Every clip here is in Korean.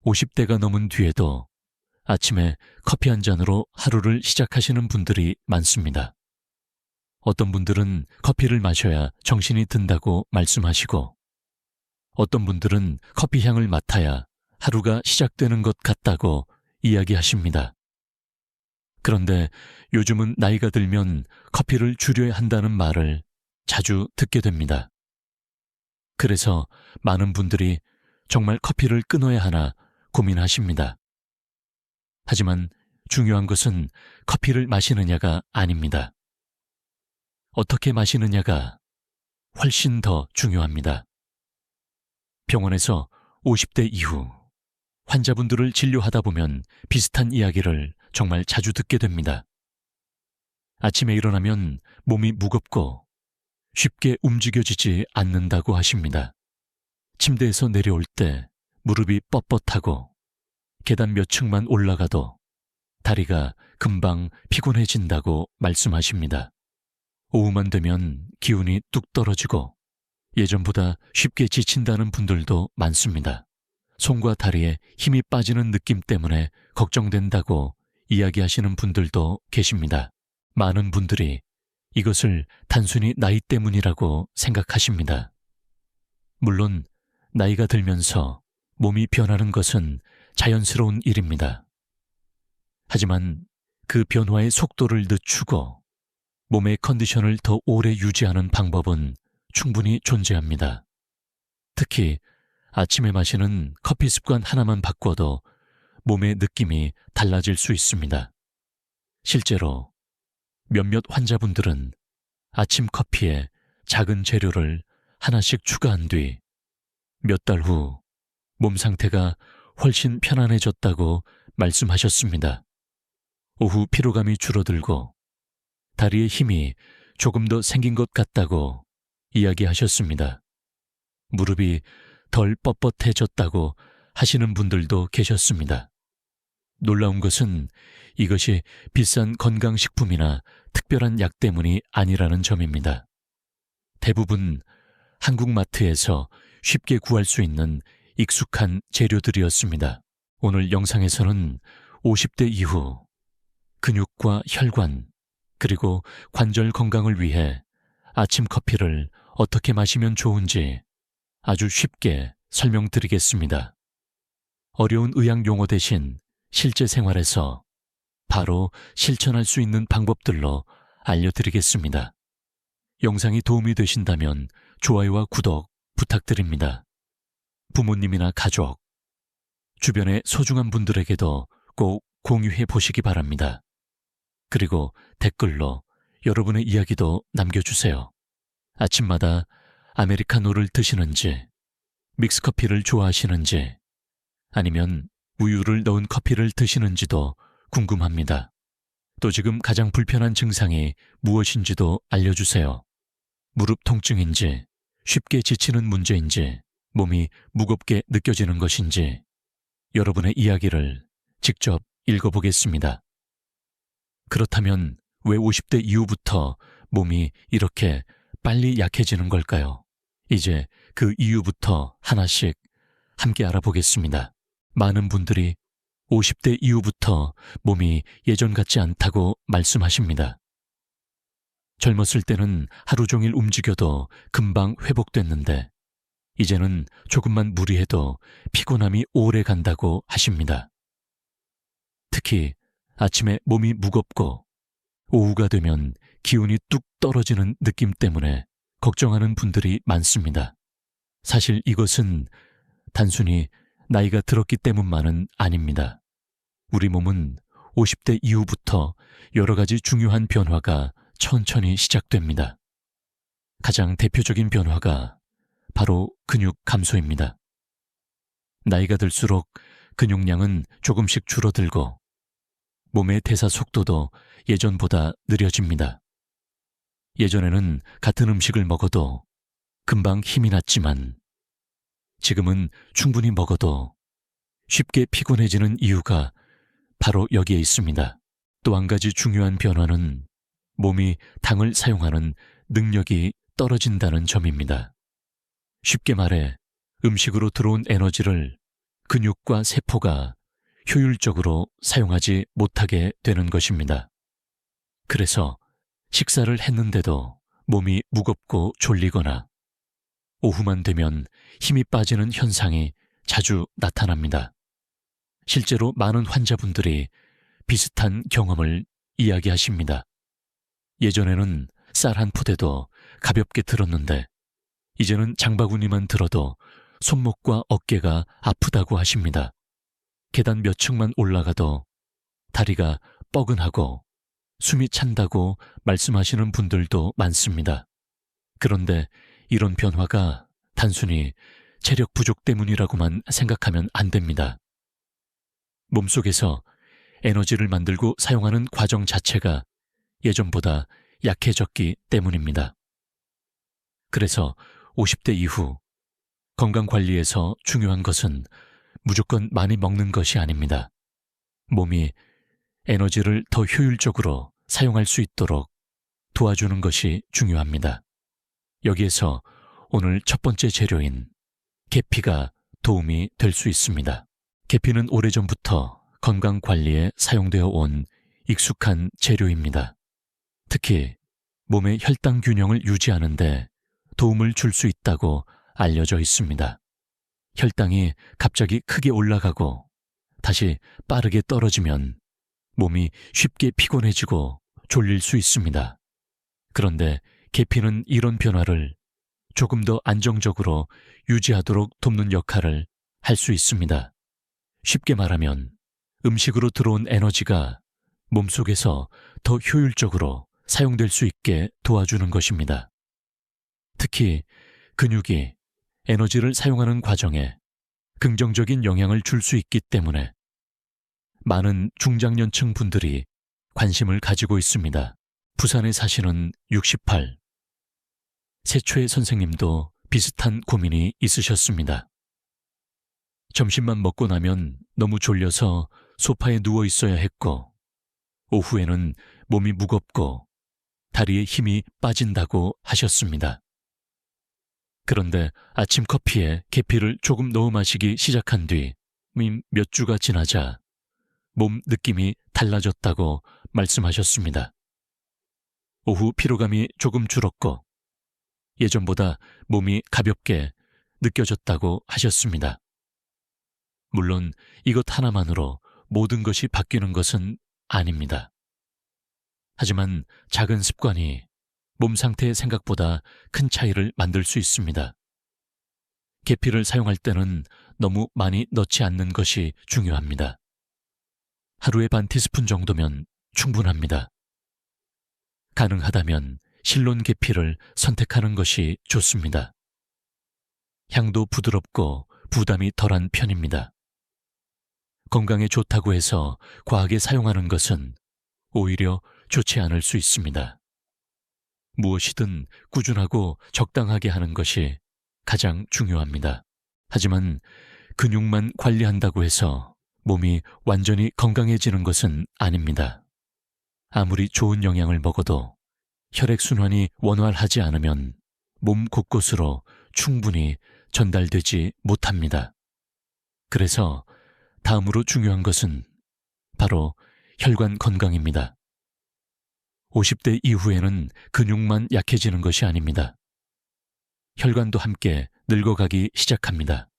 50대가 넘은 뒤에도 아침에 커피 한 잔으로 하루를 시작하시는 분들이 많습니다. 어떤 분들은 커피를 마셔야 정신이 든다고 말씀하시고, 어떤 분들은 커피 향을 맡아야 하루가 시작되는 것 같다고 이야기하십니다. 그런데 요즘은 나이가 들면 커피를 줄여야 한다는 말을 자주 듣게 됩니다. 그래서 많은 분들이 정말 커피를 끊어야 하나 고민하십니다. 하지만 중요한 것은 커피를 마시느냐가 아닙니다. 어떻게 마시느냐가 훨씬 더 중요합니다. 병원에서 50대 이후 환자분들을 진료하다 보면 비슷한 이야기를 정말 자주 듣게 됩니다. 아침에 일어나면 몸이 무겁고 쉽게 움직여지지 않는다고 하십니다. 침대에서 내려올 때 무릎이 뻣뻣하고 계단 몇 층만 올라가도 다리가 금방 피곤해진다고 말씀하십니다. 오후만 되면 기운이 뚝 떨어지고 예전보다 쉽게 지친다는 분들도 많습니다. 손과 다리에 힘이 빠지는 느낌 때문에 걱정된다고 이야기하시는 분들도 계십니다. 많은 분들이 이것을 단순히 나이 때문이라고 생각하십니다. 물론 나이가 들면서 몸이 변하는 것은 자연스러운 일입니다. 하지만 그 변화의 속도를 늦추고 몸의 컨디션을 더 오래 유지하는 방법은 충분히 존재합니다. 특히 아침에 마시는 커피 습관 하나만 바꿔도 몸의 느낌이 달라질 수 있습니다. 실제로 몇몇 환자분들은 아침 커피에 작은 재료를 하나씩 추가한 뒤 몇 달 후 몸 상태가 훨씬 편안해졌다고 말씀하셨습니다. 오후 피로감이 줄어들고 다리에 힘이 조금 더 생긴 것 같다고 이야기하셨습니다. 무릎이 덜 뻣뻣해졌다고 하시는 분들도 계셨습니다. 놀라운 것은 이것이 비싼 건강식품이나 특별한 약 때문이 아니라는 점입니다. 대부분 한국 마트에서 쉽게 구할 수 있는 익숙한 재료들이었습니다. 오늘 영상에서는 50대 이후 근육과 혈관, 그리고 관절 건강을 위해 아침 커피를 어떻게 마시면 좋은지 아주 쉽게 설명드리겠습니다. 어려운 의학 용어 대신 실제 생활에서 바로 실천할 수 있는 방법들로 알려드리겠습니다. 영상이 도움이 되신다면 좋아요와 구독 부탁드립니다. 부모님이나 가족, 주변의 소중한 분들에게도 꼭 공유해 보시기 바랍니다. 그리고 댓글로 여러분의 이야기도 남겨주세요. 아침마다 아메리카노를 드시는지, 믹스커피를 좋아하시는지, 아니면 우유를 넣은 커피를 드시는지도 궁금합니다. 또 지금 가장 불편한 증상이 무엇인지도 알려주세요. 무릎 통증인지, 쉽게 지치는 문제인지, 몸이 무겁게 느껴지는 것인지 여러분의 이야기를 직접 읽어보겠습니다. 그렇다면 왜 50대 이후부터 몸이 이렇게 빨리 약해지는 걸까요? 이제 그 이유부터 하나씩 함께 알아보겠습니다. 많은 분들이 50대 이후부터 몸이 예전 같지 않다고 말씀하십니다. 젊었을 때는 하루 종일 움직여도 금방 회복됐는데 이제는 조금만 무리해도 피곤함이 오래 간다고 하십니다. 특히 아침에 몸이 무겁고 오후가 되면 기운이 뚝 떨어지는 느낌 때문에 걱정하는 분들이 많습니다. 사실 이것은 단순히 나이가 들었기 때문만은 아닙니다. 우리 몸은 50대 이후부터 여러 가지 중요한 변화가 천천히 시작됩니다. 가장 대표적인 변화가 바로 근육 감소입니다. 나이가 들수록 근육량은 조금씩 줄어들고 몸의 대사 속도도 예전보다 느려집니다. 예전에는 같은 음식을 먹어도 금방 힘이 났지만 지금은 충분히 먹어도 쉽게 피곤해지는 이유가 바로 여기에 있습니다. 또 한 가지 중요한 변화는 몸이 당을 사용하는 능력이 떨어진다는 점입니다. 쉽게 말해 음식으로 들어온 에너지를 근육과 세포가 효율적으로 사용하지 못하게 되는 것입니다. 그래서 식사를 했는데도 몸이 무겁고 졸리거나 오후만 되면 힘이 빠지는 현상이 자주 나타납니다. 실제로 많은 환자분들이 비슷한 경험을 이야기하십니다. 예전에는 쌀 한 포대도 가볍게 들었는데 이제는 장바구니만 들어도 손목과 어깨가 아프다고 하십니다. 계단 몇 층만 올라가도 다리가 뻐근하고 숨이 찬다고 말씀하시는 분들도 많습니다. 그런데 이런 변화가 단순히 체력 부족 때문이라고만 생각하면 안 됩니다. 몸속에서 에너지를 만들고 사용하는 과정 자체가 예전보다 약해졌기 때문입니다. 그래서 50대 이후 건강관리에서 중요한 것은 무조건 많이 먹는 것이 아닙니다. 몸이 에너지를 더 효율적으로 사용할 수 있도록 도와주는 것이 중요합니다. 여기에서 오늘 첫 번째 재료인 계피가 도움이 될 수 있습니다. 계피는 오래전부터 건강관리에 사용되어 온 익숙한 재료입니다. 특히 몸의 혈당 균형을 유지하는 데 도움을 줄 수 있다고 알려져 있습니다. 혈당이 갑자기 크게 올라가고 다시 빠르게 떨어지면 몸이 쉽게 피곤해지고 졸릴 수 있습니다. 그런데 계피는 이런 변화를 조금 더 안정적으로 유지하도록 돕는 역할을 할 수 있습니다. 쉽게 말하면 음식으로 들어온 에너지가 몸속에서 더 효율적으로 사용될 수 있게 도와주는 것입니다. 특히 근육이 에너지를 사용하는 과정에 긍정적인 영향을 줄 수 있기 때문에 많은 중장년층 분들이 관심을 가지고 있습니다. 부산에 사시는 68. 세초의 선생님도 비슷한 고민이 있으셨습니다. 점심만 먹고 나면 너무 졸려서 소파에 누워 있어야 했고, 오후에는 몸이 무겁고 다리에 힘이 빠진다고 하셨습니다. 그런데 아침 커피에 계피를 조금 넣어 마시기 시작한 뒤 몇 주가 지나자 몸 느낌이 달라졌다고 말씀하셨습니다. 오후 피로감이 조금 줄었고 예전보다 몸이 가볍게 느껴졌다고 하셨습니다. 물론 이것 하나만으로 모든 것이 바뀌는 것은 아닙니다. 하지만 작은 습관이 몸 상태의 생각보다 큰 차이를 만들 수 있습니다. 계피를 사용할 때는 너무 많이 넣지 않는 것이 중요합니다. 하루에 반 티스푼 정도면 충분합니다. 가능하다면 실론 계피를 선택하는 것이 좋습니다. 향도 부드럽고 부담이 덜한 편입니다. 건강에 좋다고 해서 과하게 사용하는 것은 오히려 좋지 않을 수 있습니다. 무엇이든 꾸준하고 적당하게 하는 것이 가장 중요합니다. 하지만 근육만 관리한다고 해서 몸이 완전히 건강해지는 것은 아닙니다. 아무리 좋은 영양을 먹어도 혈액순환이 원활하지 않으면 몸 곳곳으로 충분히 전달되지 못합니다. 그래서 다음으로 중요한 것은 바로 혈관 건강입니다. 50대 이후에는 근육만 약해지는 것이 아닙니다. 혈관도 함께 늙어가기 시작합니다.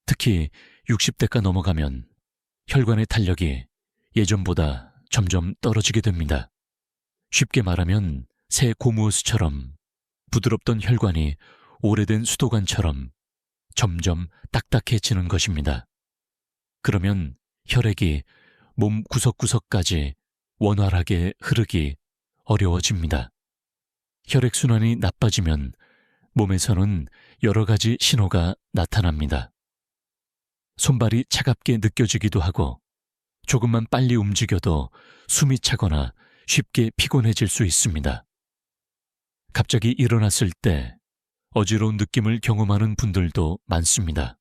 특히 60대가 넘어가면 혈관의 탄력이 예전보다 점점 떨어지게 됩니다. 쉽게 말하면 새 고무호스처럼 부드럽던 혈관이 오래된 수도관처럼 점점 딱딱해지는 것입니다. 그러면 혈액이 몸 구석구석까지 원활하게 흐르기 어려워집니다. 혈액순환이 나빠지면 몸에서는 여러 가지 신호가 나타납니다. 손발이 차갑게 느껴지기도 하고 조금만 빨리 움직여도 숨이 차거나 쉽게 피곤해질 수 있습니다. 갑자기 일어났을 때 어지러운 느낌을 경험하는 분들도 많습니다.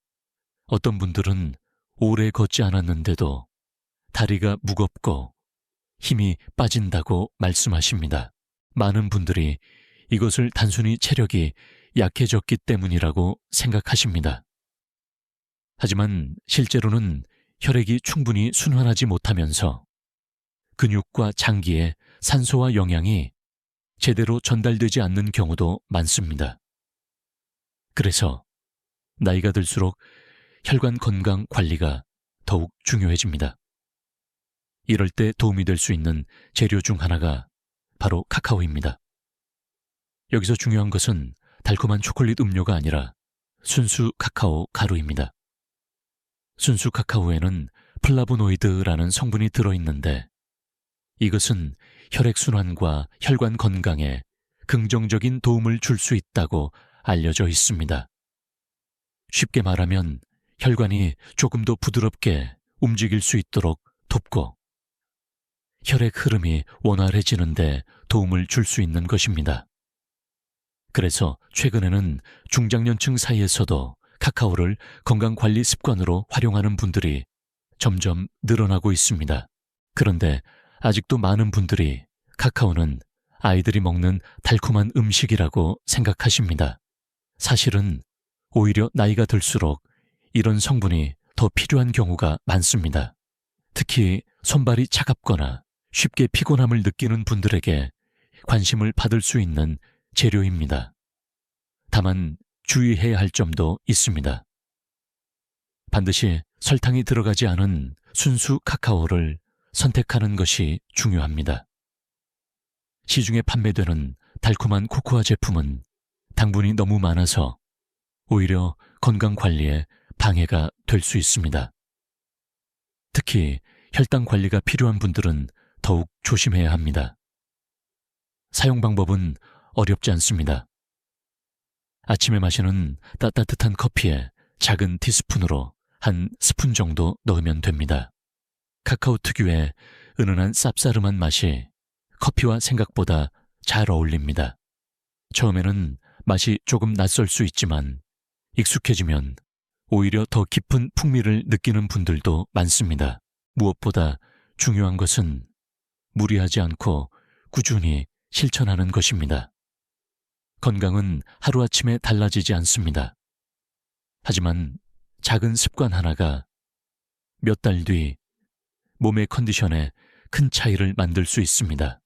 어떤 분들은 오래 걷지 않았는데도 다리가 무겁고 힘이 빠진다고 말씀하십니다. 많은 분들이 이것을 단순히 체력이 약해졌기 때문이라고 생각하십니다. 하지만 실제로는 혈액이 충분히 순환하지 못하면서 근육과 장기에 산소와 영양이 제대로 전달되지 않는 경우도 많습니다. 그래서 나이가 들수록 혈관 건강 관리가 더욱 중요해집니다. 이럴 때 도움이 될 수 있는 재료 중 하나가 바로 카카오입니다. 여기서 중요한 것은 달콤한 초콜릿 음료가 아니라 순수 카카오 가루입니다. 순수 카카오에는 플라보노이드라는 성분이 들어있는데 이것은 혈액순환과 혈관 건강에 긍정적인 도움을 줄 수 있다고 알려져 있습니다. 쉽게 말하면 혈관이 조금 더 부드럽게 움직일 수 있도록 돕고 혈액 흐름이 원활해지는 데 도움을 줄 수 있는 것입니다. 그래서 최근에는 중장년층 사이에서도 카카오를 건강관리 습관으로 활용하는 분들이 점점 늘어나고 있습니다. 그런데 아직도 많은 분들이 카카오는 아이들이 먹는 달콤한 음식이라고 생각하십니다. 사실은 오히려 나이가 들수록 이런 성분이 더 필요한 경우가 많습니다. 특히 손발이 차갑거나 쉽게 피곤함을 느끼는 분들에게 관심을 받을 수 있는 재료입니다. 다만 주의해야 할 점도 있습니다. 반드시 설탕이 들어가지 않은 순수 카카오를 선택하는 것이 중요합니다. 시중에 판매되는 달콤한 코코아 제품은 당분이 너무 많아서 오히려 건강 관리에 방해가 될 수 있습니다. 특히 혈당 관리가 필요한 분들은 더욱 조심해야 합니다. 사용 방법은 어렵지 않습니다. 아침에 마시는 따뜻한 커피에 작은 티스푼으로 한 스푼 정도 넣으면 됩니다. 카카오 특유의 은은한 쌉싸름한 맛이 커피와 생각보다 잘 어울립니다. 처음에는 맛이 조금 낯설 수 있지만 익숙해지면 오히려 더 깊은 풍미를 느끼는 분들도 많습니다. 무엇보다 중요한 것은 무리하지 않고 꾸준히 실천하는 것입니다. 건강은 하루아침에 달라지지 않습니다. 하지만 작은 습관 하나가 몇 달 뒤 몸의 컨디션에 큰 차이를 만들 수 있습니다.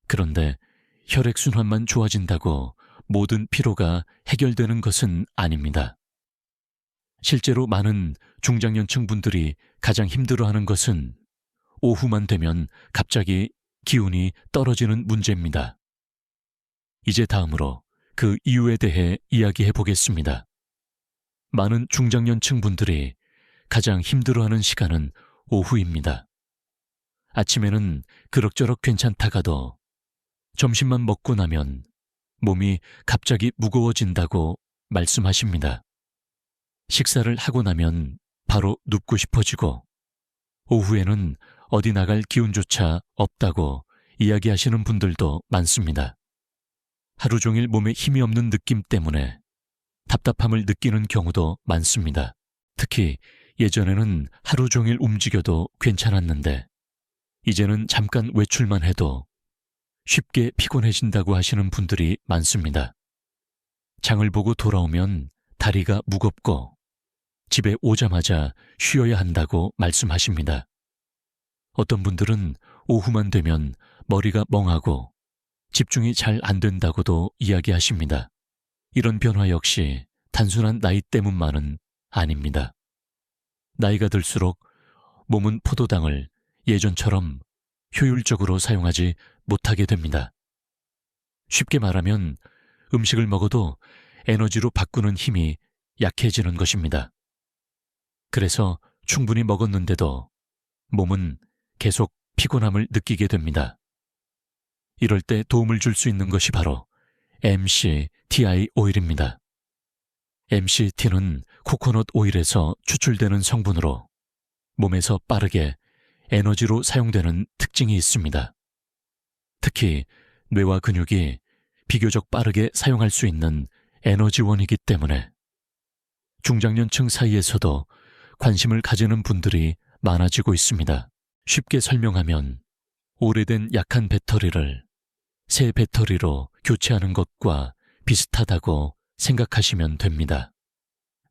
그런데 혈액순환만 좋아진다고 모든 피로가 해결되는 것은 아닙니다. 실제로 많은 중장년층 분들이 가장 힘들어하는 것은 오후만 되면 갑자기 기운이 떨어지는 문제입니다. 이제 다음으로 그 이유에 대해 이야기해 보겠습니다. 많은 중장년층 분들이 가장 힘들어하는 시간은 오후입니다. 아침에는 그럭저럭 괜찮다가도 점심만 먹고 나면 몸이 갑자기 무거워진다고 말씀하십니다. 식사를 하고 나면 바로 눕고 싶어지고 오후에는 어디 나갈 기운조차 없다고 이야기하시는 분들도 많습니다. 하루 종일 몸에 힘이 없는 느낌 때문에 답답함을 느끼는 경우도 많습니다. 특히 예전에는 하루 종일 움직여도 괜찮았는데 이제는 잠깐 외출만 해도 쉽게 피곤해진다고 하시는 분들이 많습니다. 장을 보고 돌아오면 다리가 무겁고 집에 오자마자 쉬어야 한다고 말씀하십니다. 어떤 분들은 오후만 되면 머리가 멍하고 집중이 잘 안 된다고도 이야기하십니다. 이런 변화 역시 단순한 나이 때문만은 아닙니다. 나이가 들수록 몸은 포도당을 예전처럼 효율적으로 사용하지 못하게 됩니다. 쉽게 말하면 음식을 먹어도 에너지로 바꾸는 힘이 약해지는 것입니다. 그래서 충분히 먹었는데도 몸은 계속 피곤함을 느끼게 됩니다. 이럴 때 도움을 줄 수 있는 것이 바로 MCTI 오일입니다. MCT는 코코넛 오일에서 추출되는 성분으로 몸에서 빠르게 에너지로 사용되는 특징이 있습니다. 특히 뇌와 근육이 비교적 빠르게 사용할 수 있는 에너지원이기 때문에 중장년층 사이에서도 관심을 가지는 분들이 많아지고 있습니다. 쉽게 설명하면 오래된 약한 배터리를 새 배터리로 교체하는 것과 비슷하다고 생각하시면 됩니다.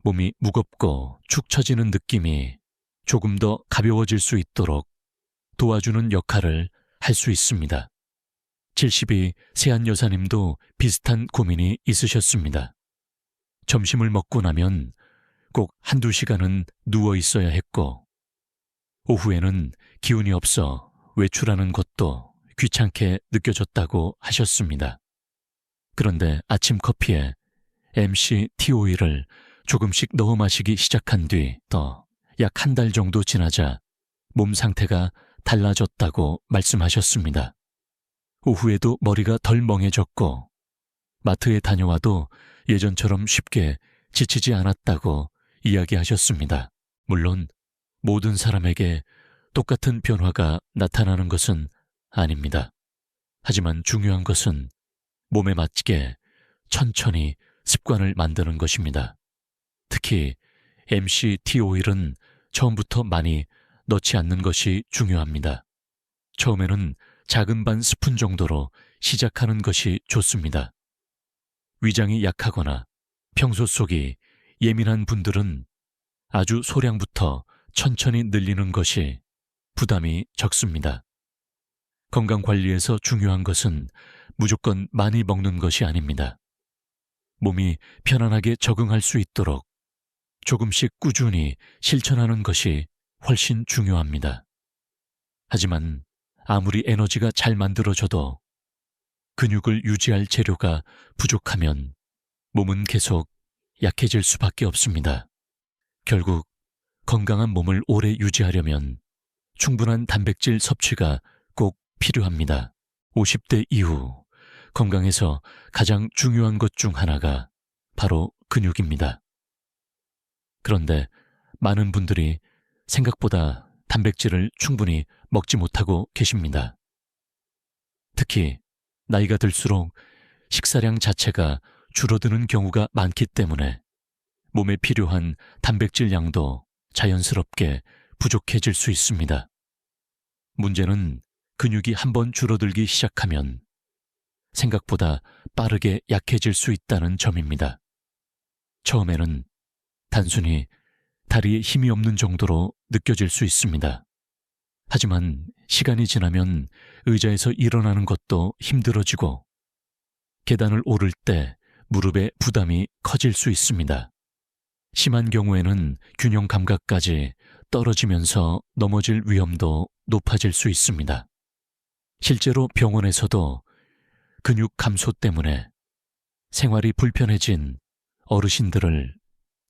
몸이 무겁고 축 처지는 느낌이 조금 더 가벼워질 수 있도록 도와주는 역할을 할 수 있습니다. 72 세안 여사님도 비슷한 고민이 있으셨습니다. 점심을 먹고 나면 꼭 한두 시간은 누워 있어야 했고, 오후에는 기운이 없어 외출하는 것도 귀찮게 느껴졌다고 하셨습니다. 그런데 아침 커피에 MCT 오일을 조금씩 넣어 마시기 시작한 뒤 더 약 한 달 정도 지나자 몸 상태가 달라졌다고 말씀하셨습니다. 오후에도 머리가 덜 멍해졌고 마트에 다녀와도 예전처럼 쉽게 지치지 않았다고 이야기하셨습니다. 물론 모든 사람에게 똑같은 변화가 나타나는 것은 아닙니다. 하지만 중요한 것은 몸에 맞게 천천히 습관을 만드는 것입니다. 특히 MCT 오일은 처음부터 많이 넣지 않는 것이 중요합니다. 처음에는 작은 반 스푼 정도로 시작하는 것이 좋습니다. 위장이 약하거나 평소 속이 예민한 분들은 아주 소량부터 천천히 늘리는 것이 부담이 적습니다. 건강관리에서 중요한 것은 무조건 많이 먹는 것이 아닙니다. 몸이 편안하게 적응할 수 있도록 조금씩 꾸준히 실천하는 것이 훨씬 중요합니다. 하지만 아무리 에너지가 잘 만들어져도 근육을 유지할 재료가 부족하면 몸은 계속 약해질 수밖에 없습니다. 결국 건강한 몸을 오래 유지하려면 충분한 단백질 섭취가 꼭 필요합니다. 50대 이후 건강에서 가장 중요한 것 중 하나가 바로 근육입니다. 그런데 많은 분들이 생각보다 단백질을 충분히 먹지 못하고 계십니다. 특히 나이가 들수록 식사량 자체가 줄어드는 경우가 많기 때문에 몸에 필요한 단백질 양도 자연스럽게 부족해질 수 있습니다. 문제는 근육이 한번 줄어들기 시작하면 생각보다 빠르게 약해질 수 있다는 점입니다. 처음에는 단순히 다리에 힘이 없는 정도로 느껴질 수 있습니다. 하지만 시간이 지나면 의자에서 일어나는 것도 힘들어지고 계단을 오를 때 무릎에 부담이 커질 수 있습니다. 심한 경우에는 균형 감각까지 떨어지면서 넘어질 위험도 높아질 수 있습니다. 실제로 병원에서도 근육 감소 때문에 생활이 불편해진 어르신들을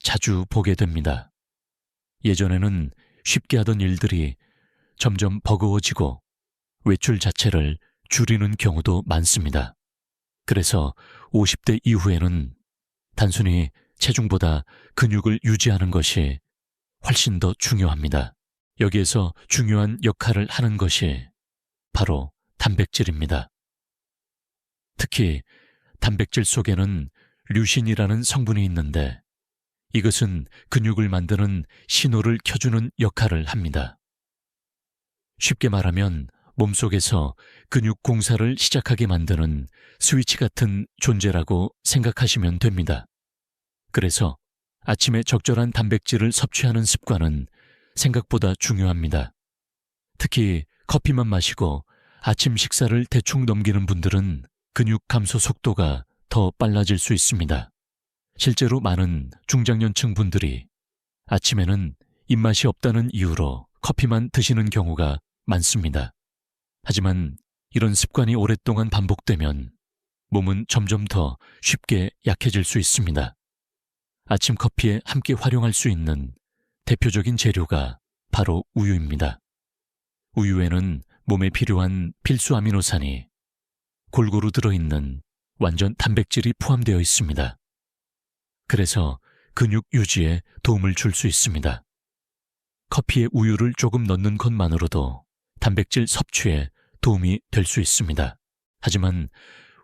자주 보게 됩니다. 예전에는 쉽게 하던 일들이 점점 버거워지고 외출 자체를 줄이는 경우도 많습니다. 그래서 50대 이후에는 단순히 체중보다 근육을 유지하는 것이 훨씬 더 중요합니다. 여기에서 중요한 역할을 하는 것이 바로 단백질입니다. 특히 단백질 속에는 류신이라는 성분이 있는데 이것은 근육을 만드는 신호를 켜주는 역할을 합니다. 쉽게 말하면 몸속에서 근육 공사를 시작하게 만드는 스위치 같은 존재라고 생각하시면 됩니다. 그래서 아침에 적절한 단백질을 섭취하는 습관은 생각보다 중요합니다. 특히 커피만 마시고 아침 식사를 대충 넘기는 분들은 근육 감소 속도가 더 빨라질 수 있습니다. 실제로 많은 중장년층 분들이 아침에는 입맛이 없다는 이유로 커피만 드시는 경우가 많습니다. 하지만 이런 습관이 오랫동안 반복되면 몸은 점점 더 쉽게 약해질 수 있습니다. 아침 커피에 함께 활용할 수 있는 대표적인 재료가 바로 우유입니다. 우유에는 몸에 필요한 필수 아미노산이 골고루 들어있는 완전 단백질이 포함되어 있습니다. 그래서 근육 유지에 도움을 줄 수 있습니다. 커피에 우유를 조금 넣는 것만으로도 단백질 섭취에 도움이 될 수 있습니다. 하지만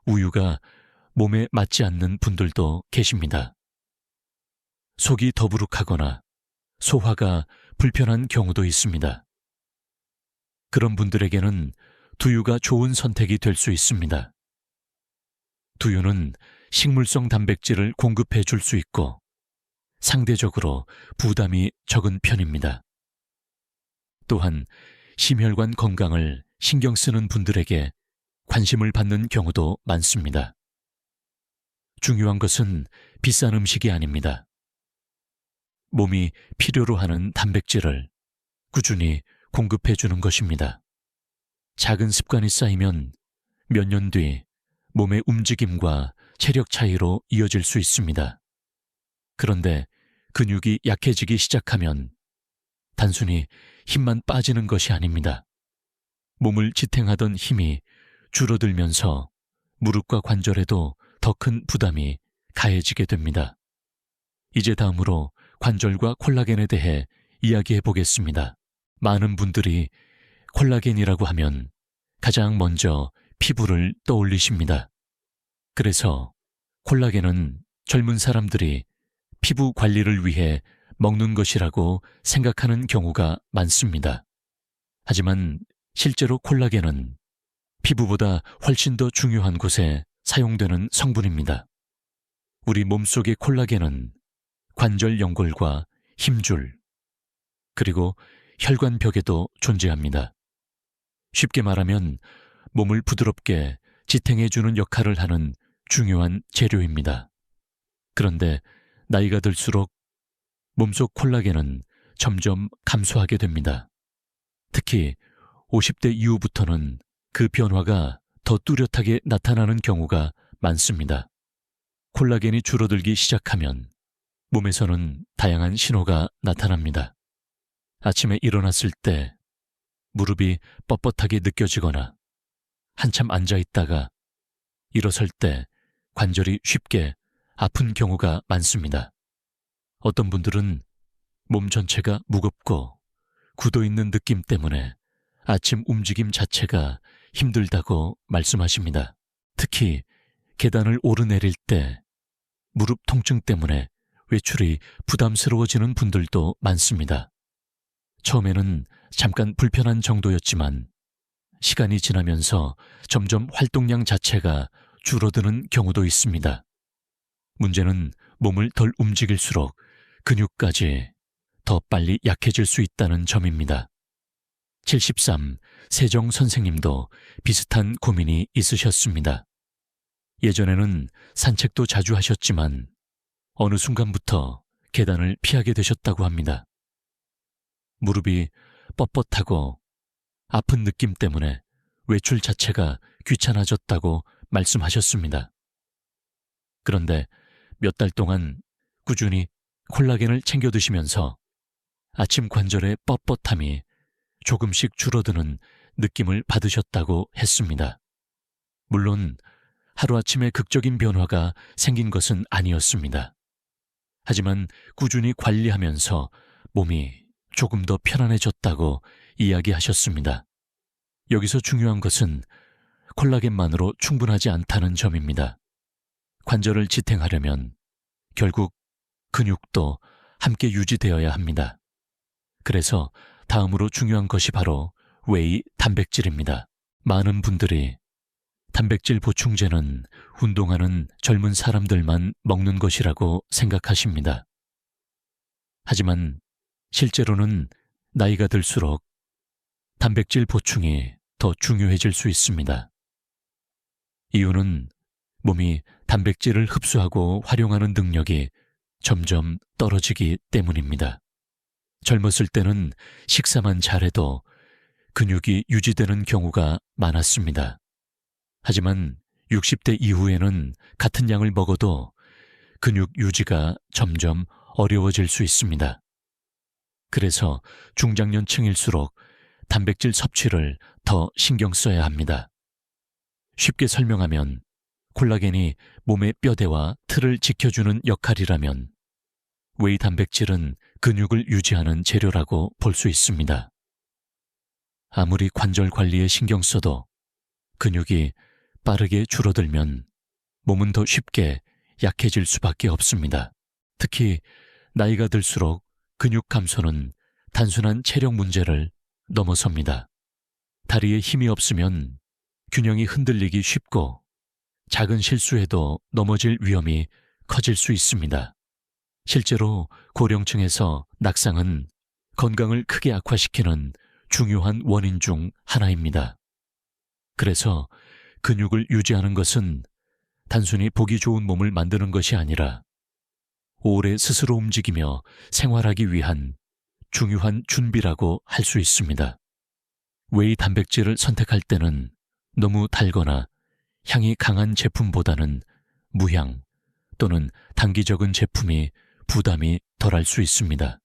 우유가 몸에 맞지 않는 분들도 계십니다. 속이 더부룩하거나 소화가 불편한 경우도 있습니다. 그런 분들에게는 두유가 좋은 선택이 될 수 있습니다. 두유는 식물성 단백질을 공급해 줄 수 있고 상대적으로 부담이 적은 편입니다. 또한 심혈관 건강을 신경 쓰는 분들에게 관심을 받는 경우도 많습니다. 중요한 것은 비싼 음식이 아닙니다. 몸이 필요로 하는 단백질을 꾸준히 공급해 주는 것입니다. 작은 습관이 쌓이면 몇 년 뒤 몸의 움직임과 체력 차이로 이어질 수 있습니다. 그런데 근육이 약해지기 시작하면 단순히 힘만 빠지는 것이 아닙니다. 몸을 지탱하던 힘이 줄어들면서 무릎과 관절에도 더 큰 부담이 가해지게 됩니다. 이제 다음으로 관절과 콜라겐에 대해 이야기해 보겠습니다. 많은 분들이 콜라겐이라고 하면 가장 먼저 피부를 떠올리십니다. 그래서 콜라겐은 젊은 사람들이 피부 관리를 위해 먹는 것이라고 생각하는 경우가 많습니다. 하지만 실제로 콜라겐은 피부보다 훨씬 더 중요한 곳에 사용되는 성분입니다. 우리 몸속의 콜라겐은 관절 연골과 힘줄, 그리고 혈관벽에도 존재합니다. 쉽게 말하면 몸을 부드럽게 지탱해주는 역할을 하는 중요한 재료입니다. 그런데 나이가 들수록 몸속 콜라겐은 점점 감소하게 됩니다. 특히 50대 이후부터는 그 변화가 더 뚜렷하게 나타나는 경우가 많습니다. 콜라겐이 줄어들기 시작하면 몸에서는 다양한 신호가 나타납니다. 아침에 일어났을 때 무릎이 뻣뻣하게 느껴지거나 한참 앉아 있다가 일어설 때 관절이 쉽게 아픈 경우가 많습니다. 어떤 분들은 몸 전체가 무겁고 굳어 있는 느낌 때문에 아침 움직임 자체가 힘들다고 말씀하십니다. 특히 계단을 오르내릴 때 무릎 통증 때문에 외출이 부담스러워지는 분들도 많습니다. 처음에는 잠깐 불편한 정도였지만 시간이 지나면서 점점 활동량 자체가 줄어드는 경우도 있습니다. 문제는 몸을 덜 움직일수록 근육까지 더 빨리 약해질 수 있다는 점입니다. 73 세정 선생님도 비슷한 고민이 있으셨습니다. 예전에는 산책도 자주 하셨지만 어느 순간부터 계단을 피하게 되셨다고 합니다. 무릎이 뻣뻣하고 아픈 느낌 때문에 외출 자체가 귀찮아졌다고 말씀하셨습니다. 그런데 몇 달 동안 꾸준히 콜라겐을 챙겨 드시면서 아침 관절의 뻣뻣함이 조금씩 줄어드는 느낌을 받으셨다고 했습니다. 물론 하루아침에 극적인 변화가 생긴 것은 아니었습니다. 하지만 꾸준히 관리하면서 몸이 조금 더 편안해졌다고 이야기하셨습니다. 여기서 중요한 것은 콜라겐만으로 충분하지 않다는 점입니다. 관절을 지탱하려면 결국 근육도 함께 유지되어야 합니다. 그래서 다음으로 중요한 것이 바로 웨이 단백질입니다. 많은 분들이 단백질 보충제는 운동하는 젊은 사람들만 먹는 것이라고 생각하십니다. 하지만 실제로는 나이가 들수록 단백질 보충이 더 중요해질 수 있습니다. 이유는 몸이 단백질을 흡수하고 활용하는 능력이 점점 떨어지기 때문입니다. 젊었을 때는 식사만 잘해도 근육이 유지되는 경우가 많았습니다. 하지만 60대 이후에는 같은 양을 먹어도 근육 유지가 점점 어려워질 수 있습니다. 그래서 중장년층일수록 단백질 섭취를 더 신경 써야 합니다. 쉽게 설명하면 콜라겐이 몸의 뼈대와 틀을 지켜주는 역할이라면 웨이 단백질은 근육을 유지하는 재료라고 볼 수 있습니다. 아무리 관절 관리에 신경 써도 근육이 빠르게 줄어들면 몸은 더 쉽게 약해질 수밖에 없습니다. 특히 나이가 들수록 근육 감소는 단순한 체력 문제를 넘어섭니다. 다리에 힘이 없으면 균형이 흔들리기 쉽고 작은 실수에도 넘어질 위험이 커질 수 있습니다. 실제로 고령층에서 낙상은 건강을 크게 악화시키는 중요한 원인 중 하나입니다. 그래서 근육을 유지하는 것은 단순히 보기 좋은 몸을 만드는 것이 아니라 오래 스스로 움직이며 생활하기 위한 중요한 준비라고 할 수 있습니다. 웨이 단백질을 선택할 때는 너무 달거나 향이 강한 제품보다는 무향 또는 당기 적은 제품이 부담이 덜할 수 있습니다.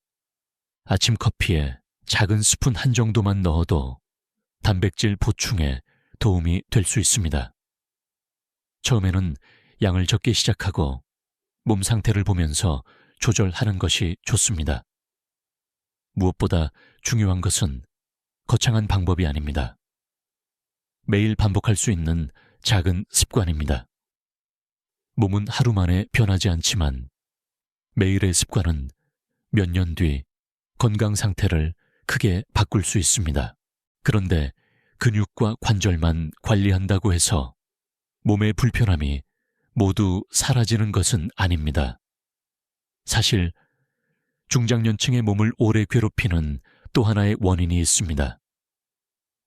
아침 커피에 작은 스푼 한 정도만 넣어도 단백질 보충에 도움이 될 수 있습니다. 처음에는 양을 적게 시작하고 몸 상태를 보면서 조절하는 것이 좋습니다. 무엇보다 중요한 것은 거창한 방법이 아닙니다. 매일 반복할 수 있는 작은 습관입니다. 몸은 하루 만에 변하지 않지만 매일의 습관은 몇 년 뒤 건강 상태를 크게 바꿀 수 있습니다. 그런데 근육과 관절만 관리한다고 해서 몸의 불편함이 모두 사라지는 것은 아닙니다. 사실 중장년층의 몸을 오래 괴롭히는 또 하나의 원인이 있습니다.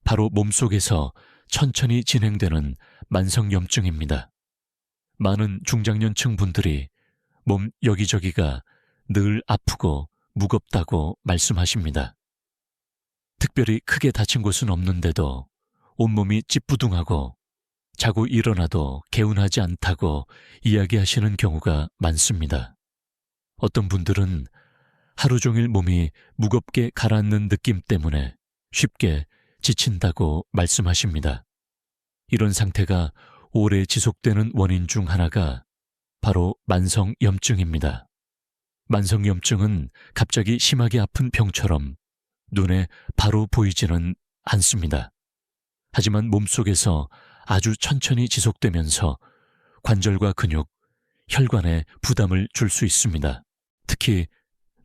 바로 몸속에서 천천히 진행되는 만성염증입니다. 많은 중장년층 분들이 몸 여기저기가 늘 아프고 무겁다고 말씀하십니다. 특별히 크게 다친 곳은 없는데도 온몸이 찌뿌둥하고 자고 일어나도 개운하지 않다고 이야기하시는 경우가 많습니다. 어떤 분들은 하루 종일 몸이 무겁게 가라앉는 느낌 때문에 쉽게 지친다고 말씀하십니다. 이런 상태가 오래 지속되는 원인 중 하나가 바로 만성염증입니다. 만성염증은 갑자기 심하게 아픈 병처럼 눈에 바로 보이지는 않습니다. 하지만 몸속에서 아주 천천히 지속되면서 관절과 근육, 혈관에 부담을 줄 수 있습니다. 특히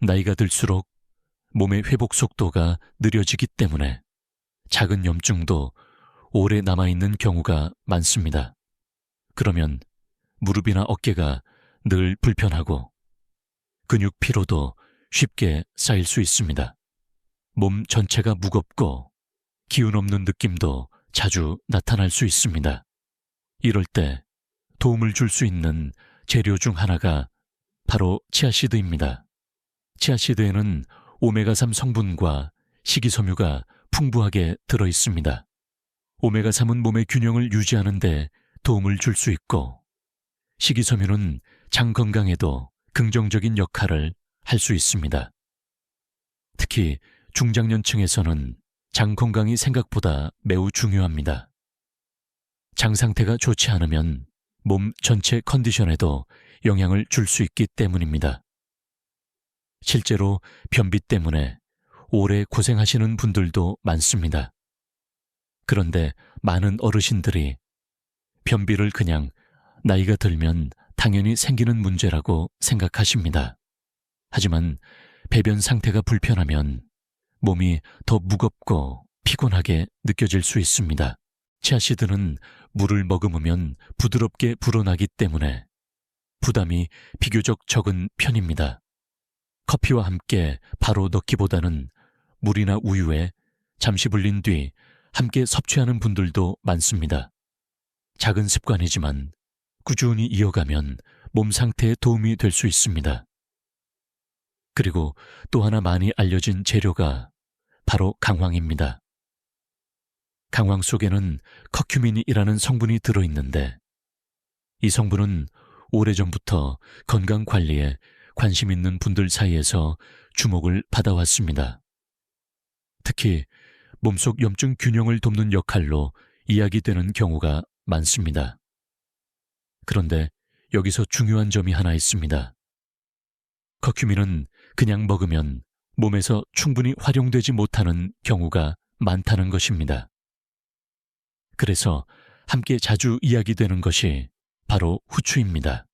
나이가 들수록 몸의 회복 속도가 느려지기 때문에 작은 염증도 오래 남아있는 경우가 많습니다. 그러면 무릎이나 어깨가 늘 불편하고 근육 피로도 쉽게 쌓일 수 있습니다. 몸 전체가 무겁고 기운 없는 느낌도 자주 나타날 수 있습니다. 이럴 때 도움을 줄 수 있는 재료 중 하나가 바로 치아시드입니다. 치아시드에는 오메가3 성분과 식이섬유가 풍부하게 들어 있습니다. 오메가3은 몸의 균형을 유지하는 데 도움을 줄 수 있고 식이섬유는 장 건강에도 긍정적인 역할을 할 수 있습니다. 특히 중장년층에서는 장 건강이 생각보다 매우 중요합니다. 장 상태가 좋지 않으면 몸 전체 컨디션에도 영향을 줄 수 있기 때문입니다. 실제로 변비 때문에 오래 고생하시는 분들도 많습니다. 그런데 많은 어르신들이 변비를 그냥 나이가 들면 당연히 생기는 문제라고 생각하십니다. 하지만 배변 상태가 불편하면 몸이 더 무겁고 피곤하게 느껴질 수 있습니다. 치아시드는 물을 머금으면 부드럽게 불어나기 때문에 부담이 비교적 적은 편입니다. 커피와 함께 바로 넣기보다는 물이나 우유에 잠시 불린 뒤 함께 섭취하는 분들도 많습니다. 작은 습관이지만 꾸준히 이어가면 몸 상태에 도움이 될 수 있습니다. 그리고 또 하나 많이 알려진 재료가 바로 강황입니다. 강황 속에는 커큐민이라는 성분이 들어있는데 이 성분은 오래전부터 건강 관리에 관심 있는 분들 사이에서 주목을 받아왔습니다. 특히 몸속 염증 균형을 돕는 역할로 이야기되는 경우가 많습니다. 그런데 여기서 중요한 점이 하나 있습니다. 커큐민은 그냥 먹으면 몸에서 충분히 활용되지 못하는 경우가 많다는 것입니다. 그래서 함께 자주 이야기되는 것이 바로 후추입니다.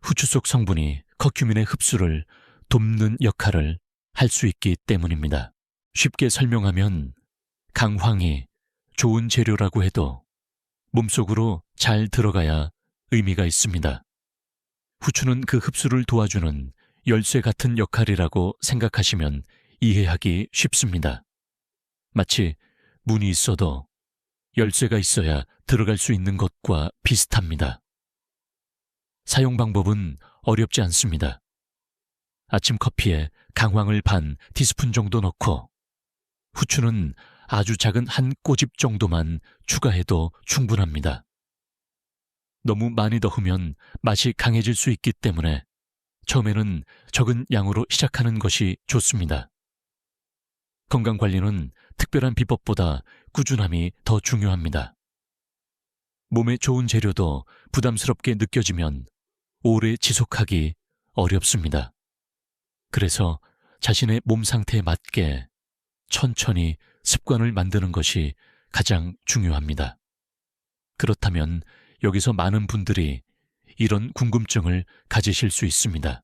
후추 속 성분이 커큐민의 흡수를 돕는 역할을 할 수 있기 때문입니다. 쉽게 설명하면 강황이 좋은 재료라고 해도 몸속으로 잘 들어가야 의미가 있습니다. 후추는 그 흡수를 도와주는 열쇠 같은 역할이라고 생각하시면 이해하기 쉽습니다. 마치 문이 있어도 열쇠가 있어야 들어갈 수 있는 것과 비슷합니다. 사용 방법은 어렵지 않습니다. 아침 커피에 강황을 반 티스푼 정도 넣고 후추는 아주 작은 한 꼬집 정도만 추가해도 충분합니다. 너무 많이 넣으면 맛이 강해질 수 있기 때문에 처음에는 적은 양으로 시작하는 것이 좋습니다. 건강관리는 특별한 비법보다 꾸준함이 더 중요합니다. 몸에 좋은 재료도 부담스럽게 느껴지면 오래 지속하기 어렵습니다. 그래서 자신의 몸 상태에 맞게 천천히 습관을 만드는 것이 가장 중요합니다. 그렇다면 여기서 많은 분들이 이런 궁금증을 가지실 수 있습니다.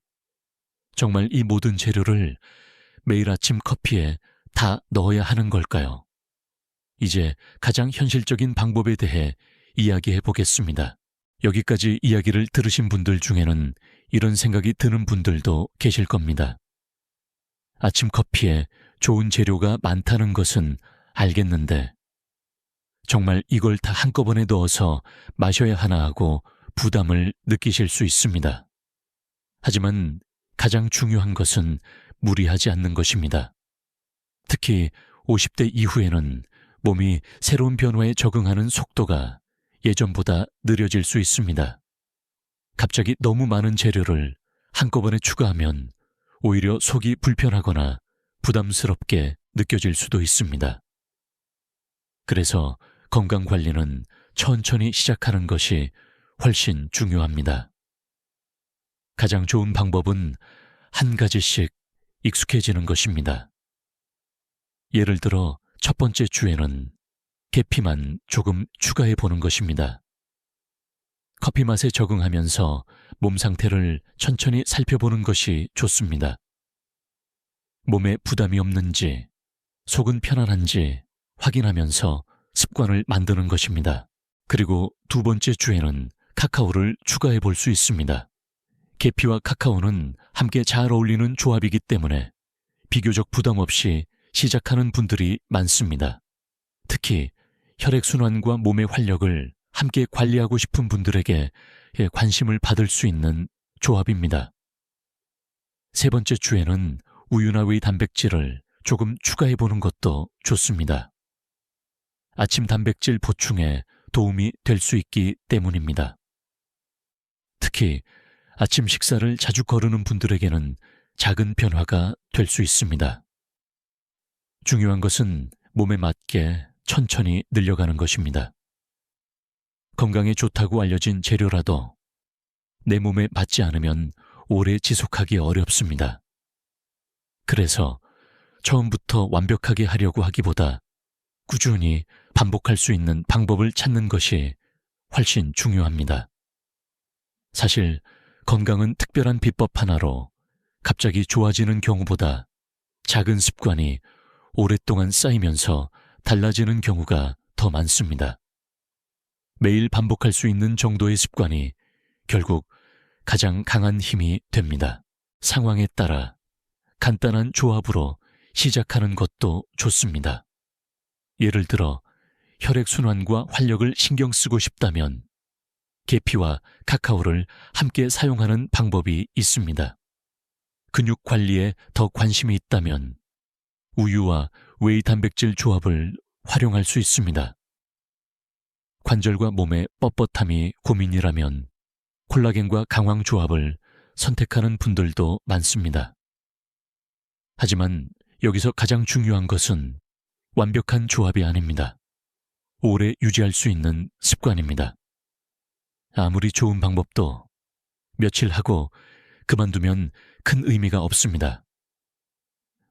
정말 이 모든 재료를 매일 아침 커피에 다 넣어야 하는 걸까요? 이제 가장 현실적인 방법에 대해 이야기해 보겠습니다. 여기까지 이야기를 들으신 분들 중에는 이런 생각이 드는 분들도 계실 겁니다. 아침 커피에 좋은 재료가 많다는 것은 알겠는데 정말 이걸 다 한꺼번에 넣어서 마셔야 하나 하고 부담을 느끼실 수 있습니다. 하지만 가장 중요한 것은 무리하지 않는 것입니다. 특히 50대 이후에는 몸이 새로운 변화에 적응하는 속도가 예전보다 느려질 수 있습니다. 갑자기 너무 많은 재료를 한꺼번에 추가하면 오히려 속이 불편하거나 부담스럽게 느껴질 수도 있습니다. 그래서 건강관리는 천천히 시작하는 것이 훨씬 중요합니다. 가장 좋은 방법은 한 가지씩 익숙해지는 것입니다. 예를 들어 첫 번째 주에는 계피만 조금 추가해 보는 것입니다. 커피 맛에 적응하면서 몸 상태를 천천히 살펴보는 것이 좋습니다. 몸에 부담이 없는지, 속은 편안한지 확인하면서 습관을 만드는 것입니다. 그리고 두 번째 주에는 카카오를 추가해 볼 수 있습니다. 계피와 카카오는 함께 잘 어울리는 조합이기 때문에 비교적 부담 없이 시작하는 분들이 많습니다. 특히 혈액순환과 몸의 활력을 함께 관리하고 싶은 분들에게 관심을 받을 수 있는 조합입니다. 세 번째 주에는 우유나 웨이 단백질을 조금 추가해 보는 것도 좋습니다. 아침 단백질 보충에 도움이 될 수 있기 때문입니다. 특히 아침 식사를 자주 거르는 분들에게는 작은 변화가 될 수 있습니다. 중요한 것은 몸에 맞게 천천히 늘려가는 것입니다. 건강에 좋다고 알려진 재료라도 내 몸에 맞지 않으면 오래 지속하기 어렵습니다. 그래서 처음부터 완벽하게 하려고 하기보다 꾸준히 반복할 수 있는 방법을 찾는 것이 훨씬 중요합니다. 사실 건강은 특별한 비법 하나로 갑자기 좋아지는 경우보다 작은 습관이 오랫동안 쌓이면서 달라지는 경우가 더 많습니다. 매일 반복할 수 있는 정도의 습관이 결국 가장 강한 힘이 됩니다. 상황에 따라 간단한 조합으로 시작하는 것도 좋습니다. 예를 들어 혈액순환과 활력을 신경 쓰고 싶다면 계피와 카카오를 함께 사용하는 방법이 있습니다. 근육 관리에 더 관심이 있다면 우유와 웨이 단백질 조합을 활용할 수 있습니다. 관절과 몸의 뻣뻣함이 고민이라면 콜라겐과 강황 조합을 선택하는 분들도 많습니다. 하지만 여기서 가장 중요한 것은 완벽한 조합이 아닙니다. 오래 유지할 수 있는 습관입니다. 아무리 좋은 방법도 며칠 하고 그만두면 큰 의미가 없습니다.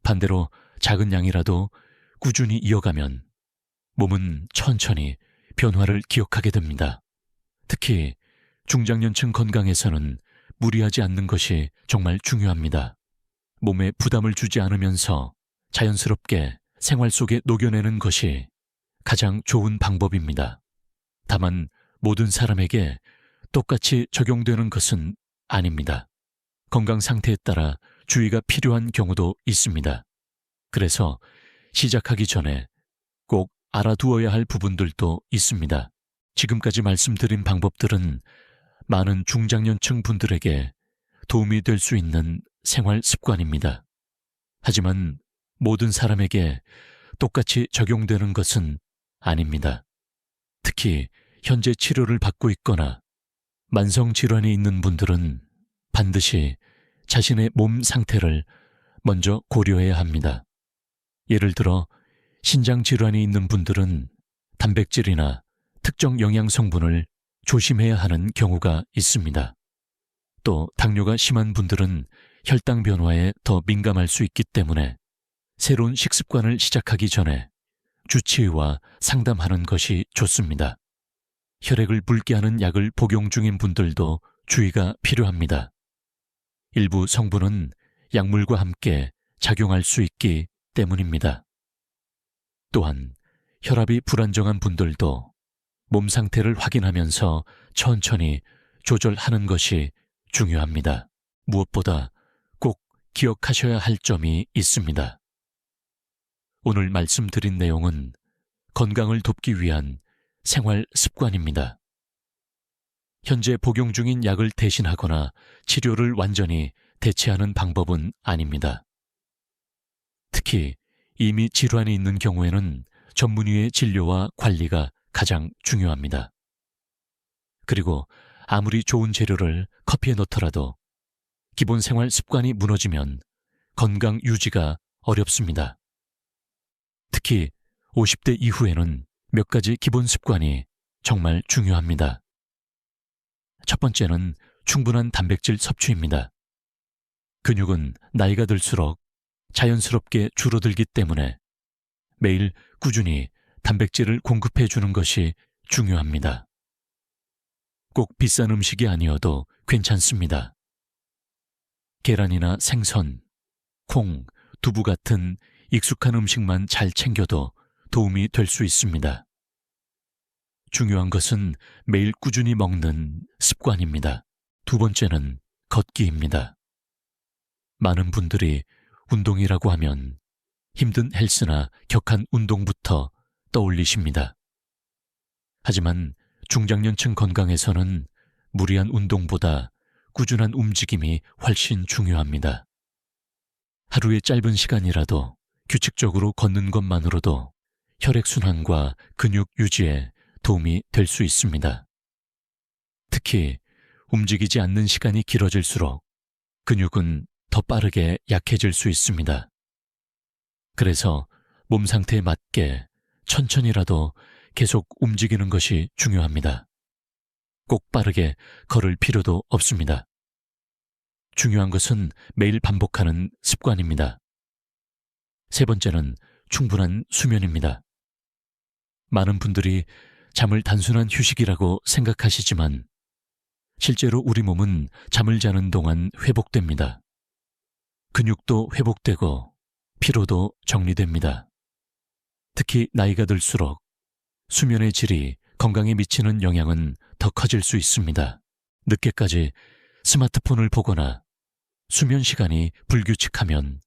반대로 작은 양이라도 꾸준히 이어가면 몸은 천천히 변화를 기억하게 됩니다. 특히 중장년층 건강에서는 무리하지 않는 것이 정말 중요합니다. 몸에 부담을 주지 않으면서 자연스럽게 생활 속에 녹여내는 것이 가장 좋은 방법입니다. 다만 모든 사람에게 똑같이 적용되는 것은 아닙니다. 건강 상태에 따라 주의가 필요한 경우도 있습니다. 그래서 시작하기 전에 꼭 알아두어야 할 부분들도 있습니다. 지금까지 말씀드린 방법들은 많은 중장년층 분들에게 도움이 될 수 있는 생활 습관입니다. 하지만 모든 사람에게 똑같이 적용되는 것은 아닙니다. 특히 현재 치료를 받고 있거나 만성질환이 있는 분들은 반드시 자신의 몸 상태를 먼저 고려해야 합니다. 예를 들어 신장질환이 있는 분들은 단백질이나 특정 영양 성분을 조심해야 하는 경우가 있습니다. 또 당뇨가 심한 분들은 혈당 변화에 더 민감할 수 있기 때문에 새로운 식습관을 시작하기 전에 주치의와 상담하는 것이 좋습니다. 혈액을 붉게 하는 약을 복용 중인 분들도 주의가 필요합니다. 일부 성분은 약물과 함께 작용할 수 있기 때문입니다. 또한 혈압이 불안정한 분들도 몸 상태를 확인하면서 천천히 조절하는 것이 중요합니다. 무엇보다 꼭 기억하셔야 할 점이 있습니다. 오늘 말씀드린 내용은 건강을 돕기 위한 생활 습관입니다. 현재 복용 중인 약을 대신하거나 치료를 완전히 대체하는 방법은 아닙니다. 특히 이미 질환이 있는 경우에는 전문의의 진료와 관리가 가장 중요합니다. 그리고 아무리 좋은 재료를 커피에 넣더라도 기본 생활 습관이 무너지면 건강 유지가 어렵습니다. 특히 50대 이후에는 몇 가지 기본 습관이 정말 중요합니다. 첫 번째는 충분한 단백질 섭취입니다. 근육은 나이가 들수록 자연스럽게 줄어들기 때문에 매일 꾸준히 단백질을 공급해 주는 것이 중요합니다. 꼭 비싼 음식이 아니어도 괜찮습니다. 계란이나 생선, 콩, 두부 같은 익숙한 음식만 잘 챙겨도 도움이 될 수 있습니다. 중요한 것은 매일 꾸준히 먹는 습관입니다. 두 번째는 걷기입니다. 많은 분들이 운동이라고 하면 힘든 헬스나 격한 운동부터 떠올리십니다. 하지만 중장년층 건강에서는 무리한 운동보다 꾸준한 움직임이 훨씬 중요합니다. 하루의 짧은 시간이라도 규칙적으로 걷는 것만으로도 혈액순환과 근육 유지에 도움이 될 수 있습니다. 특히 움직이지 않는 시간이 길어질수록 근육은 더 빠르게 약해질 수 있습니다. 그래서 몸 상태에 맞게 천천히라도 계속 움직이는 것이 중요합니다. 꼭 빠르게 걸을 필요도 없습니다. 중요한 것은 매일 반복하는 습관입니다. 세 번째는 충분한 수면입니다. 많은 분들이 잠을 단순한 휴식이라고 생각하시지만 실제로 우리 몸은 잠을 자는 동안 회복됩니다. 근육도 회복되고 피로도 정리됩니다. 특히 나이가 들수록 수면의 질이 건강에 미치는 영향은 더 커질 수 있습니다. 늦게까지 스마트폰을 보거나 수면 시간이 불규칙하면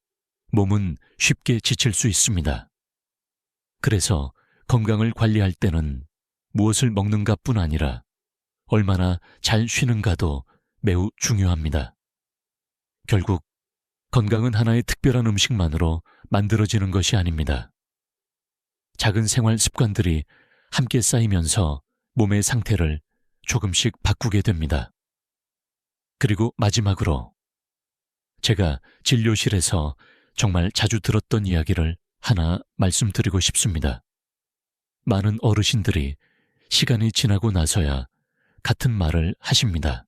몸은 쉽게 지칠 수 있습니다. 그래서 건강을 관리할 때는 무엇을 먹는가뿐 아니라 얼마나 잘 쉬는가도 매우 중요합니다. 결국 건강은 하나의 특별한 음식만으로 만들어지는 것이 아닙니다. 작은 생활 습관들이 함께 쌓이면서 몸의 상태를 조금씩 바꾸게 됩니다. 그리고 마지막으로 제가 진료실에서 정말 자주 들었던 이야기를 하나 말씀드리고 싶습니다. 많은 어르신들이 시간이 지나고 나서야 같은 말을 하십니다.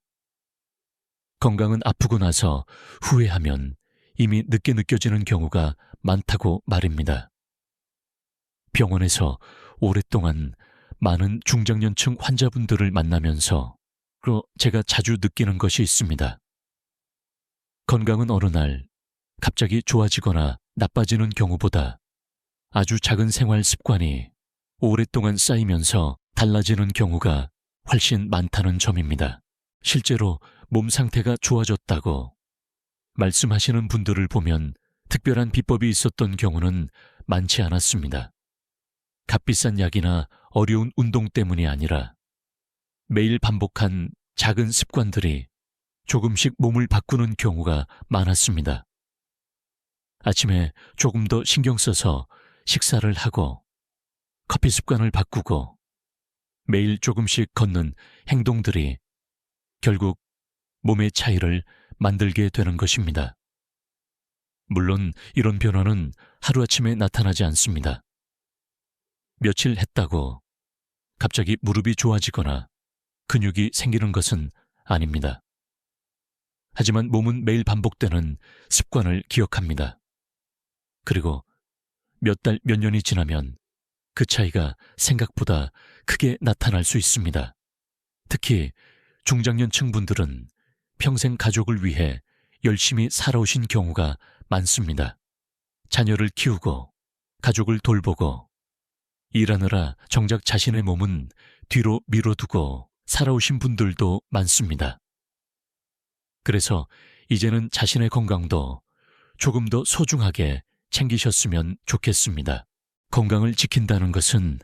건강은 아프고 나서 후회하면 이미 늦게 느껴지는 경우가 많다고 말입니다. 병원에서 오랫동안 많은 중장년층 환자분들을 만나면서 제가 자주 느끼는 것이 있습니다. 건강은 어느 날 갑자기 좋아지거나 나빠지는 경우보다 아주 작은 생활 습관이 오랫동안 쌓이면서 달라지는 경우가 훨씬 많다는 점입니다. 실제로 몸 상태가 좋아졌다고 말씀하시는 분들을 보면 특별한 비법이 있었던 경우는 많지 않았습니다. 값비싼 약이나 어려운 운동 때문이 아니라 매일 반복한 작은 습관들이 조금씩 몸을 바꾸는 경우가 많았습니다. 아침에 조금 더 신경 써서 식사를 하고 커피 습관을 바꾸고 매일 조금씩 걷는 행동들이 결국 몸의 차이를 만들게 되는 것입니다. 물론 이런 변화는 하루아침에 나타나지 않습니다. 며칠 했다고 갑자기 무릎이 좋아지거나 근육이 생기는 것은 아닙니다. 하지만 몸은 매일 반복되는 습관을 기억합니다. 그리고 몇 달, 몇 년이 지나면 그 차이가 생각보다 크게 나타날 수 있습니다. 특히 중장년층 분들은 평생 가족을 위해 열심히 살아오신 경우가 많습니다. 자녀를 키우고 가족을 돌보고 일하느라 정작 자신의 몸은 뒤로 미뤄두고 살아오신 분들도 많습니다. 그래서 이제는 자신의 건강도 조금 더 소중하게 챙기셨으면 좋겠습니다. 건강을 지킨다는 것은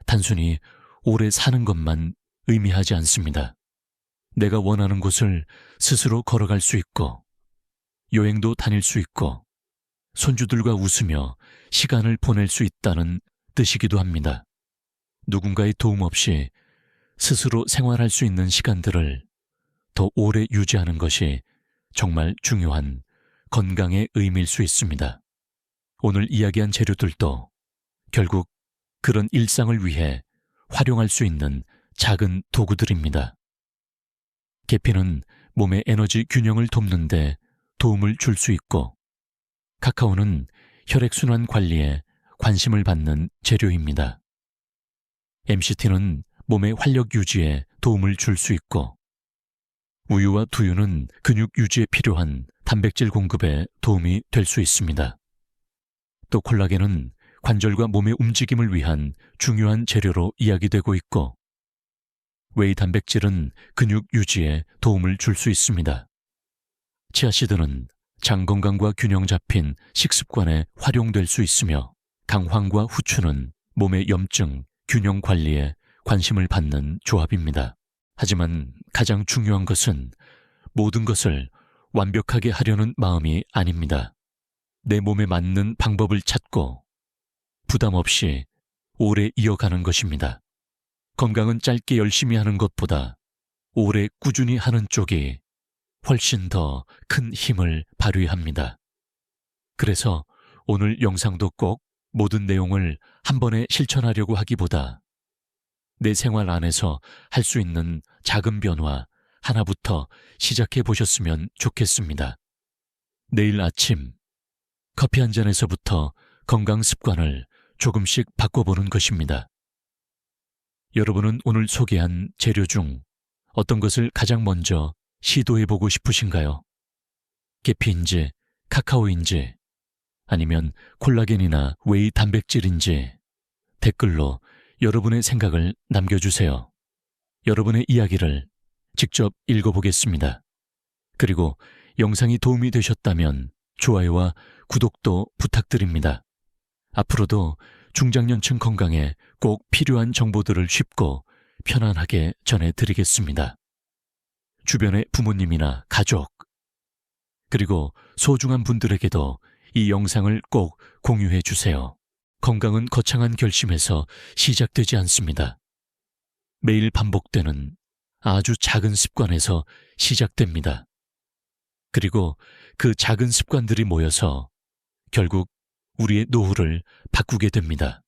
단순히 오래 사는 것만 의미하지 않습니다. 내가 원하는 곳을 스스로 걸어갈 수 있고 여행도 다닐 수 있고 손주들과 웃으며 시간을 보낼 수 있다는 뜻이기도 합니다. 누군가의 도움 없이 스스로 생활할 수 있는 시간들을 더 오래 유지하는 것이 정말 중요한 건강의 의미일 수 있습니다. 오늘 이야기한 재료들도 결국 그런 일상을 위해 활용할 수 있는 작은 도구들입니다. 계피는 몸의 에너지 균형을 돕는 데 도움을 줄 수 있고 카카오는 혈액순환 관리에 관심을 받는 재료입니다. MCT는 몸의 활력 유지에 도움을 줄 수 있고 우유와 두유는 근육 유지에 필요한 단백질 공급에 도움이 될 수 있습니다. 또 콜라겐은 관절과 몸의 움직임을 위한 중요한 재료로 이야기되고 있고 웨이 단백질은 근육 유지에 도움을 줄 수 있습니다. 치아씨드는 장 건강과 균형 잡힌 식습관에 활용될 수 있으며 강황과 후추는 몸의 염증, 균형 관리에 관심을 받는 조합입니다. 하지만 가장 중요한 것은 모든 것을 완벽하게 하려는 마음이 아닙니다. 내 몸에 맞는 방법을 찾고 부담 없이 오래 이어가는 것입니다. 건강은 짧게 열심히 하는 것보다 오래 꾸준히 하는 쪽이 훨씬 더 큰 힘을 발휘합니다. 그래서 오늘 영상도 꼭 모든 내용을 한 번에 실천하려고 하기보다 내 생활 안에서 할 수 있는 작은 변화 하나부터 시작해 보셨으면 좋겠습니다. 내일 아침 커피 한 잔에서부터 건강 습관을 조금씩 바꿔보는 것입니다. 여러분은 오늘 소개한 재료 중 어떤 것을 가장 먼저 시도해보고 싶으신가요? 계피인지, 카카오인지, 아니면 콜라겐이나 웨이 단백질인지 댓글로 여러분의 생각을 남겨주세요. 여러분의 이야기를 직접 읽어보겠습니다. 그리고 영상이 도움이 되셨다면 좋아요와 구독도 부탁드립니다. 앞으로도 중장년층 건강에 꼭 필요한 정보들을 쉽고 편안하게 전해드리겠습니다. 주변의 부모님이나 가족, 그리고 소중한 분들에게도 이 영상을 꼭 공유해 주세요. 건강은 거창한 결심에서 시작되지 않습니다. 매일 반복되는 아주 작은 습관에서 시작됩니다. 그리고 그 작은 습관들이 모여서 결국 우리의 노후를 바꾸게 됩니다.